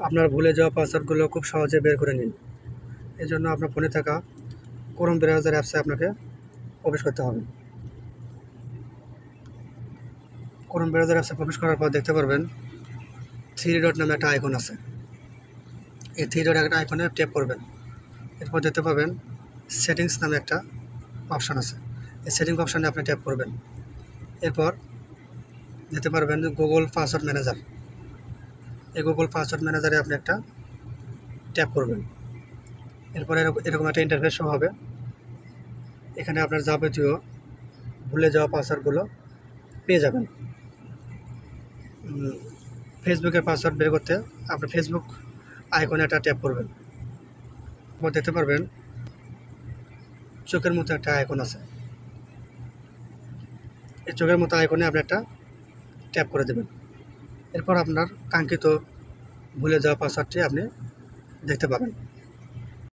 আপনার ভুলে যাওয়া পাসওয়ার্ডগুলো খুব সহজে বের করে নিন। এজন্য আপনার ফোনে থাকা ক্রোম ব্রাউজার অ্যাপসে আপনাকে প্রবেশ করতে হবে। ক্রোম ব্রাউজার অ্যাপসে প্রবেশ করার পর দেখতে পারবেন 3 ডট নামে একটা আইকন আছে। এই 3 ডট একটা আইকনে ট্যাপ করবেন। এরপর দেখতে পাবেন সেটিংস নামে একটা অপশান আছে। এই সেটিং অপশানে আপনি ট্যাপ করবেন। এরপর দেখতে পারবেন গুগল পাসওয়ার্ড ম্যানেজার। এই গুগল পাসওয়ার্ড ম্যানেজারে আপনি একটা ট্যাপ করবেন। এরপর এরকম একটা ইন্টারফেস শো হবে। এখানে আপনার যাবতীয় ভুলে যাওয়া পাসওয়ার্ডগুলো পেয়ে যাবেন। ফেসবুকের পাসওয়ার্ড বের করতে আপনি ফেসবুক আইকনে একটা ট্যাপ করবেন। এরপর দেখতে পারবেন চোখের মতো একটা আইকন আছে। এই চোখের মতো আইকনে আপনি একটা ট্যাপ করে দেবেন। এরপর আপনার কাঙ্ক্ষিত ভুলে যাওয়া পাসওয়ার্ডটি আপনি দেখতে পাবেন।